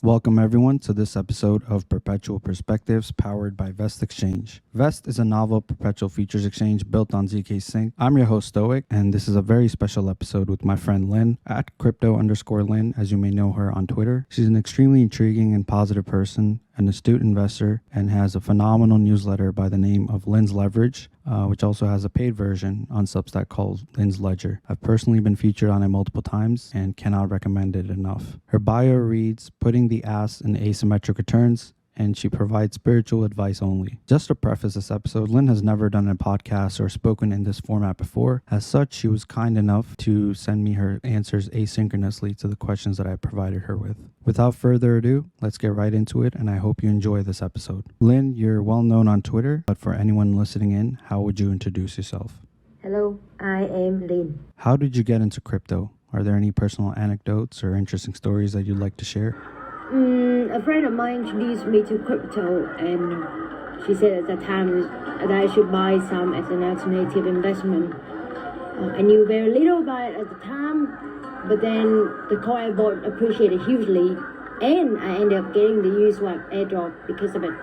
Welcome everyone to this episode of Perpetual Perspectives powered by Vest Exchange. Vest is a novel perpetual futures exchange built on ZK Sync. I'm your host Stoic, and this is a very special episode with my friend Linn at crypto_Linn, as you may know her on Twitter. She's an extremely intriguing and positive person, an astute investor, and has a phenomenal newsletter by the name of Linn's Leverage, which also has a paid version on Substack called Linn's Ledger. I've personally been featured on it multiple times and cannot recommend it enough. Her bio reads, "Putting the ass in asymmetric returns," and she provides spiritual advice only. Just to preface this episode, Linn has never done a podcast or spoken in this format before. As such, she was kind enough to send me her answers asynchronously to the questions that I provided her with. Without further ado, let's get right into it, and I hope you enjoy this episode. Linn, you're well known on Twitter, but for anyone listening in, how would you introduce yourself? Hello, I am Linn. How did you get into crypto? Are there any personal anecdotes or interesting stories that you'd like to share? A friend of mine introduced me to crypto, and she said at that time that I should buy some as an alternative investment. I knew very little about it at the time, but then the coin I bought appreciated hugely, and I ended up getting the Uniswap airdrop because of it.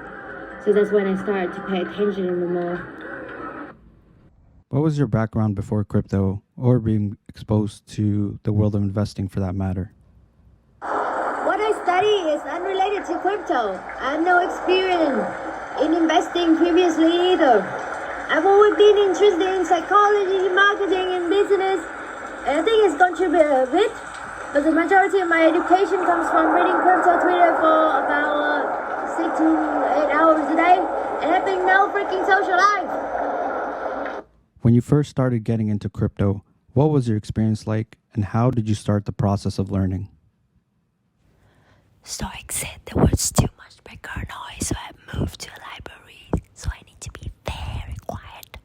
So that's when I started to pay attention even more. What was your background before crypto or being exposed to the world of investing for that matter? What I study is unrelated to crypto. I have no experience in investing previously either. I've always been interested in psychology, marketing, and business, and I think it's contributed a bit, but the majority of my education comes from reading crypto Twitter for about 6 to 8 hours a day and having no freaking social life. When you first started getting into crypto, what was your experience like, and how did you start the process of learning? Stoic said there was too much background noise, so I moved to a library, so I need to be very quiet.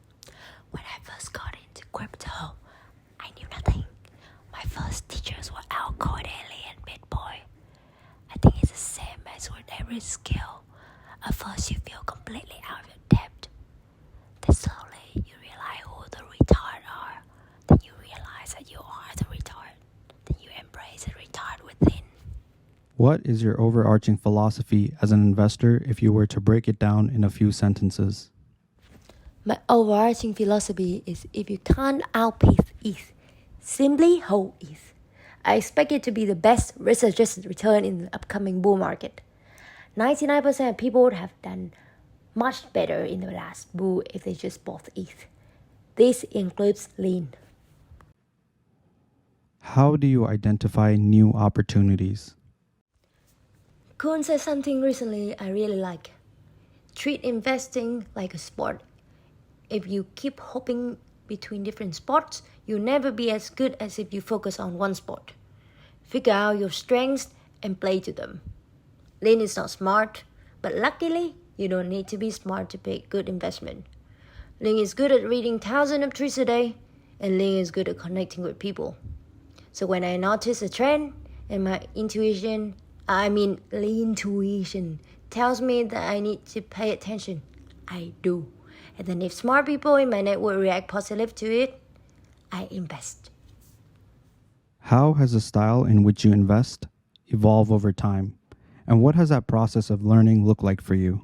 When I first got into crypto, I knew nothing. My first teachers were Al Cordelli and Bitboy. I think it's the same as with every skill. At first you feel completely out of your depth. Then slowly you realize who the retard are. Then you realize that you are the retard. Then you embrace the retard within. What is your overarching philosophy as an investor if you were to break it down in a few sentences? My overarching philosophy is if you can't outpace ETH, simply hold ETH. I expect it to be the best risk-adjusted return in the upcoming bull market. 99% of people would have done much better in the last bull if they just bought ETH. This includes Linn. How do you identify new opportunities? Kuhn said something recently I really like. Treat investing like a sport. If you keep hopping between different sports, you'll never be as good as if you focus on one sport. Figure out your strengths and play to them. Linn is not smart, but luckily, you don't need to be smart to pick good investment. Linn is good at reading thousands of tweets a day, and Linn is good at connecting with people. So when I notice a trend and my intuition tells me that I need to pay attention, I do. And then if smart people in my network react positive to it, I invest. How has the style in which you invest evolved over time? And what has that process of learning looked like for you?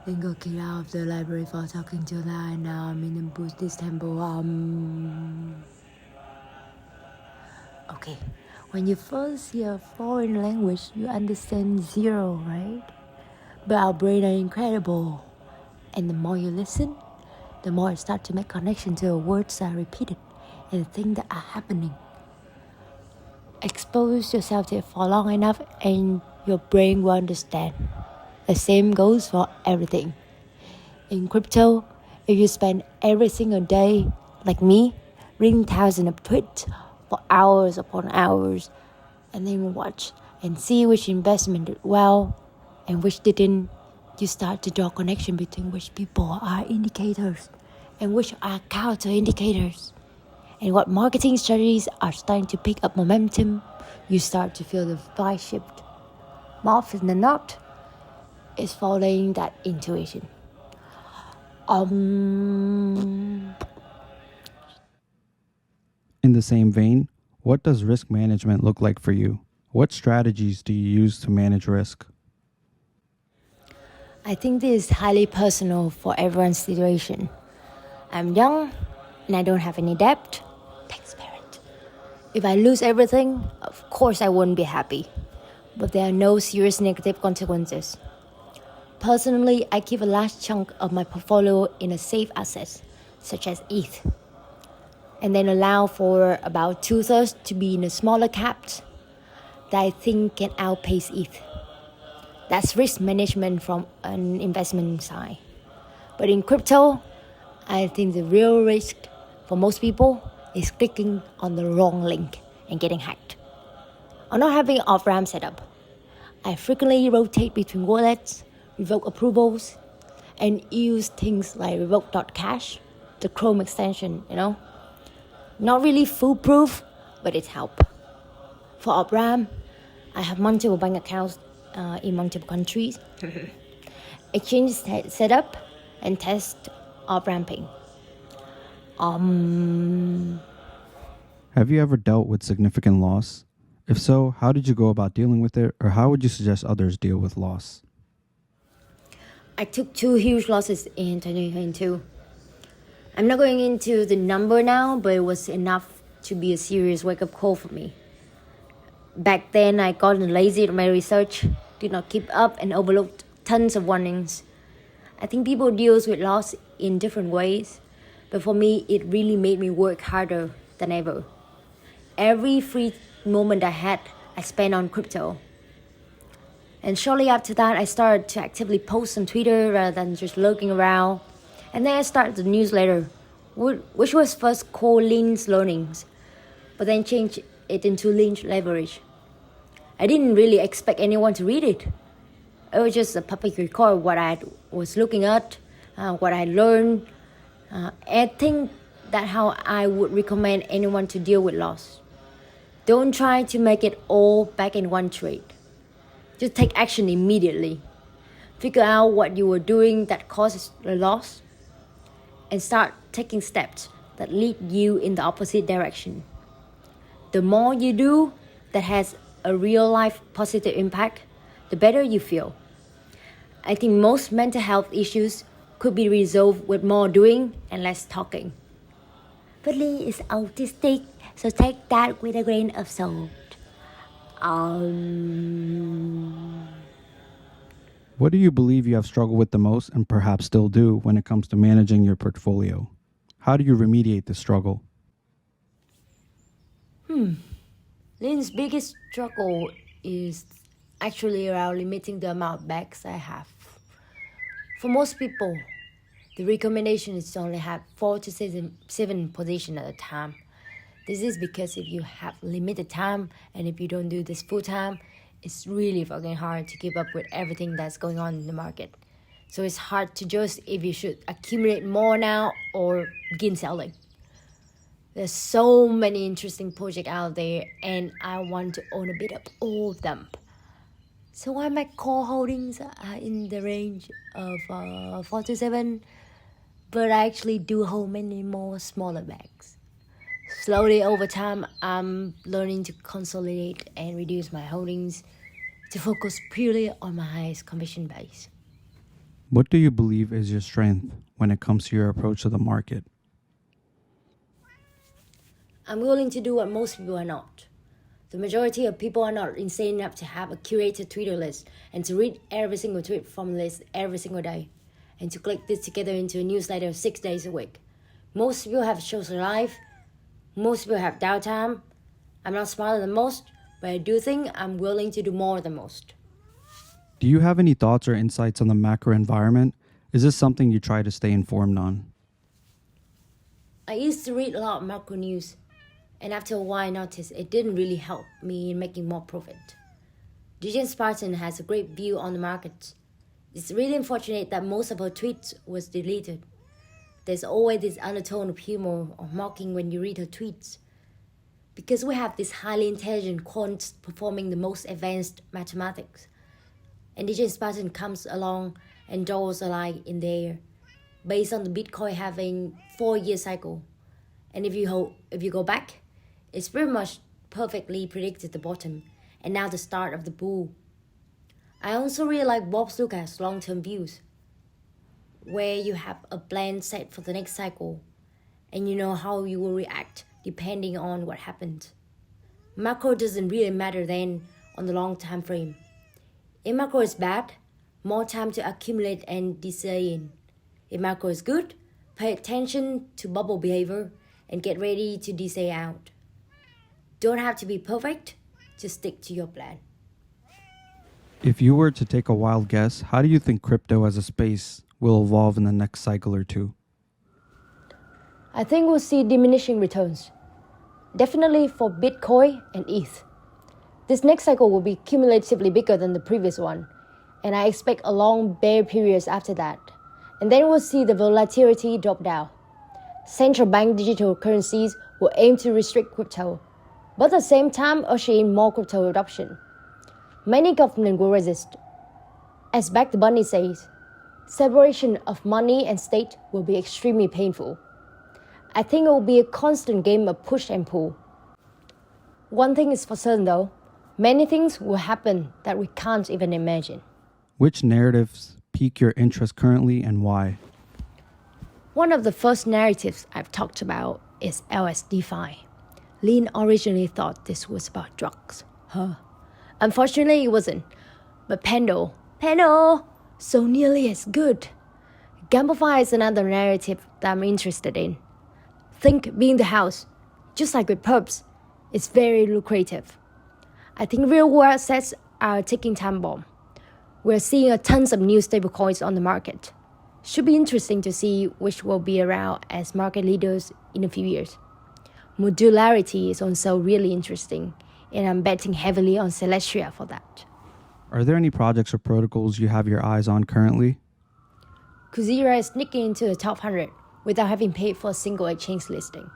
Then got kicked out of the library for talking too loud. Now I'm in a Buddhist temple. Okay, when you first hear a foreign language, you understand zero, right? But our brain are incredible. And the more you listen, the more you start to make connection to the words that are repeated and the things that are happening. Expose yourself to it for long enough and your brain will understand. The same goes for everything. In crypto, if you spend every single day, like me, reading thousands of tweets for hours upon hours, and then watch and see which investment did well and which didn't, you start to draw connection between which people are indicators and which are counter indicators. And what marketing strategies are starting to pick up momentum, you start to feel the vibe shift. More often than not, it's following that intuition. In the same vein, What does risk management look like for you? What strategies do you use to manage risk? I think this is highly personal for everyone's situation. I'm young and I don't have any debt. Thanks, parent. If I lose everything, of course I won't be happy. But there are no serious negative consequences. Personally, I keep a large chunk of my portfolio in a safe asset, such as ETH, and then allow for about 2/3 to be in a smaller caps that I think can outpace ETH. That's risk management from an investment side. But in crypto, I think the real risk for most people is clicking on the wrong link and getting hacked. Or not having an off-ramp setup. I frequently rotate between wallets, revoke approvals, and use things like revoke.cash, the Chrome extension, Not really foolproof, but it helps. For off-ramp, I have multiple bank accounts in multiple countries. Exchange setup and test off-ramping. Have you ever dealt with significant loss? If so, how did you go about dealing with it, or how would you suggest others deal with loss? I took 2 huge losses in 2022. I'm not going into the number now, but it was enough to be a serious wake-up call for me. Back then, I got lazy at my research, did not keep up, and overlooked tons of warnings. I think people deal with loss in different ways, but for me, it really made me work harder than ever. Every free moment I had, I spent on crypto. And shortly after that, I started to actively post on Twitter rather than just lurking around. And then I started the newsletter, which was first called Linn's Learnings, but then changed it into Linn's Leverage. I didn't really expect anyone to read it. It was just a public record of what I was looking at, what I learned. I think that's how I would recommend anyone to deal with loss. Don't try to make it all back in one trade. Just take action immediately. Figure out what you were doing that causes the loss and start taking steps that lead you in the opposite direction. The more you do that has a real life positive impact, the better you feel. I think most mental health issues could be resolved with more doing and less talking. But Linn is autistic, so take that with a grain of salt. What do you believe you have struggled with the most and perhaps still do when it comes to managing your portfolio? How do you remediate the struggle? Linn's biggest struggle is actually around limiting the amount of bags I have. For most people, the recommendation is to only have 4 to 7 positions at a time. This is because if you have limited time and if you don't do this full time, it's really fucking hard to keep up with everything that's going on in the market. So it's hard to judge if you should accumulate more now or begin selling. There's so many interesting projects out there and I want to own a bit of all of them. So while my core holdings are in the range of 4 to 7, but I actually do hold many more smaller bags. Slowly over time, I'm learning to consolidate and reduce my holdings to focus purely on my highest conviction base. What do you believe is your strength when it comes to your approach to the market? I'm willing to do what most people are not. The majority of people are not insane enough to have a curated Twitter list and to read every single tweet from the list every single day and to click this together into a newsletter 6 days a week. Most people have a social life. Most people have downtime. I'm not smarter than most, but I do think I'm willing to do more than most. Do you have any thoughts or insights on the macro environment? Is this something you try to stay informed on? I used to read a lot of macro news, and after a while I noticed it didn't really help me in making more profit. DJ Spartan has a great view on the market. It's really unfortunate that most of her tweets was deleted. There's always this undertone of humor or mocking when you read her tweets. Because we have this highly intelligent quants performing the most advanced mathematics. And DJ Spartan comes along and draws a line in there based on the Bitcoin having 4-year cycle. And if you go back, it's pretty much perfectly predicted the bottom and now the start of the bull. I also really like Bob Lucas' long-term views, where you have a plan set for the next cycle and you know how you will react depending on what happened. Macro doesn't really matter then on the long time frame. If macro is bad, more time to accumulate and desay in. If macro is good, pay attention to bubble behavior and get ready to desay out. Don't have to be perfect, just stick to your plan. If you were to take a wild guess, how do you think crypto as a space will evolve in the next cycle or two? I think we'll see diminishing returns. Definitely for Bitcoin and ETH. This next cycle will be cumulatively bigger than the previous one, and I expect a long bear period after that. And then we'll see the volatility drop down. Central bank digital currencies will aim to restrict crypto, but at the same time usher in more crypto adoption. Many governments will resist. As Back the Bunny says, separation of money and state will be extremely painful. I think it will be a constant game of push and pull. One thing is for certain though, many things will happen that we can't even imagine. Which narratives pique your interest currently and why? One of the first narratives I've talked about is LSD-Fi. Linn originally thought this was about drugs. Unfortunately, it wasn't. But Pendle, so nearly as good. Gamify is another narrative that I'm interested in. Think being the house, just like with perps, is very lucrative. I think real-world assets are a ticking time bomb. We're seeing a tons of new stablecoins on the market. Should be interesting to see which will be around as market leaders in a few years. Modularity is also really interesting, and I'm betting heavily on Celestia for that. Are there any projects or protocols you have your eyes on currently? Kuzira is sneaking into the top 100 without having paid for a single exchange listing.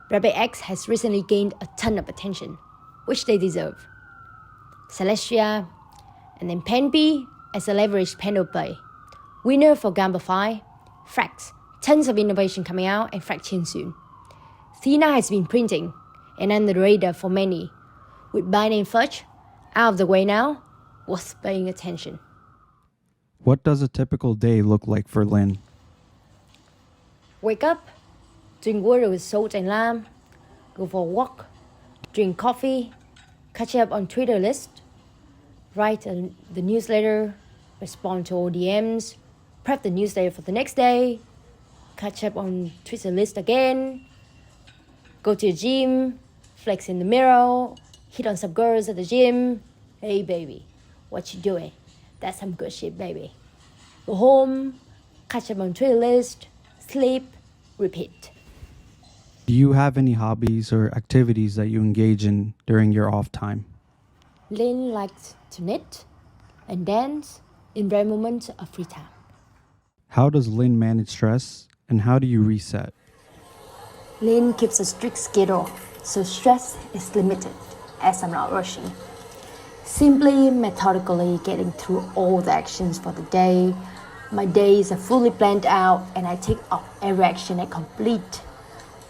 RabbitX has recently gained a ton of attention, which they deserve. Celestia, and then Penby as a leveraged pendle play. Winner for Gamify, Frax, tons of innovation coming out and Fraction soon. Thena has been printing, and under the radar for many. With Binance Fudge out of the way now, worth paying attention. What does a typical day look like for Linn? Wake up, drink water with salt and lime, go for a walk, drink coffee, catch up on Twitter list, write the newsletter, respond to all DMs, prep the newsletter for the next day, catch up on Twitter list again, go to the gym, flex in the mirror, hit on some girls at the gym. Hey baby, what you doing? That's some good shit, baby. Go home, catch up on Twitter list, sleep, repeat. Do you have any hobbies or activities that you engage in during your off time? Linn likes to knit and dance in rare moments of free time. How does Linn manage stress and how do you reset? Linn keeps a strict schedule, so stress is limited as I'm not rushing. Simply methodically getting through all the actions for the day. My days are fully planned out and I take up every action I complete.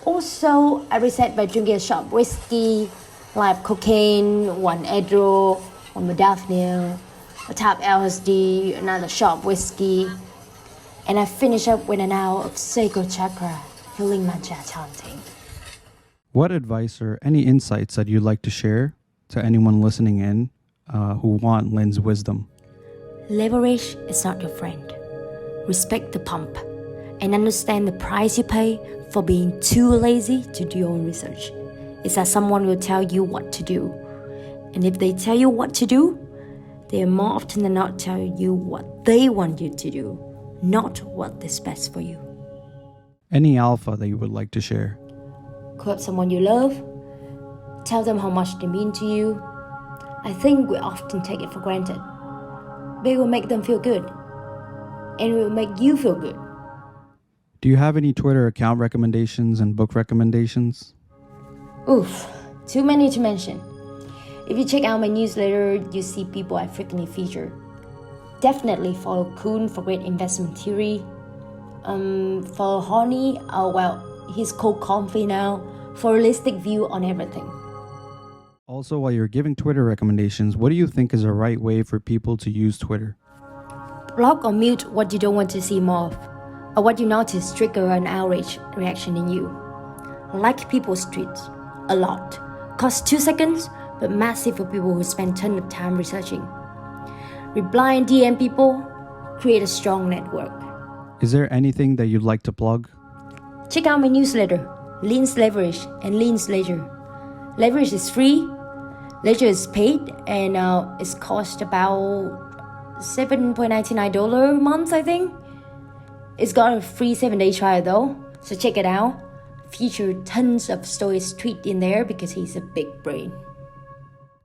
Also, I reset by drinking a shot of whiskey, live cocaine, one Adderall, one modafinil, a tap LSD, another shot of whiskey, and I finish up with an hour of sacred chakra, healing mantra chanting. What advice or any insights that you'd like to share to anyone listening in who want Linn's wisdom? Leverage is not your friend. Respect the pump and understand the price you pay for being too lazy to do your own research. It's that someone will tell you what to do. And if they tell you what to do, they are more often than not telling you what they want you to do, not what is best for you. Any alpha that you would like to share? Call up someone you love, tell them how much they mean to you. I think we often take it for granted. But it will make them feel good. And it will make you feel good. Do you have any Twitter account recommendations and book recommendations? Oof, too many to mention. If you check out my newsletter, you see people I frequently feature. Definitely follow Kuhn for great investment theory. Follow Honey, he's cold comfy now, for a holistic view on everything. Also, while you're giving Twitter recommendations, what do you think is a right way for people to use Twitter? Block or mute what you don't want to see more of, or what you notice trigger an outrage reaction in you. Like people's tweets, a lot. Costs 2 seconds, but massive for people who spend tons of time researching. Reply and DM people, create a strong network. Is there anything that you'd like to plug? Check out my newsletter, Linn's Leverage and Linn's Ledger. Leverage is free, Ledger is paid, and it's cost about $7.99 a month, I think. It's got a free 7-day trial though, so check it out. Feature tons of Stoic's tweet in there because he's a big brain.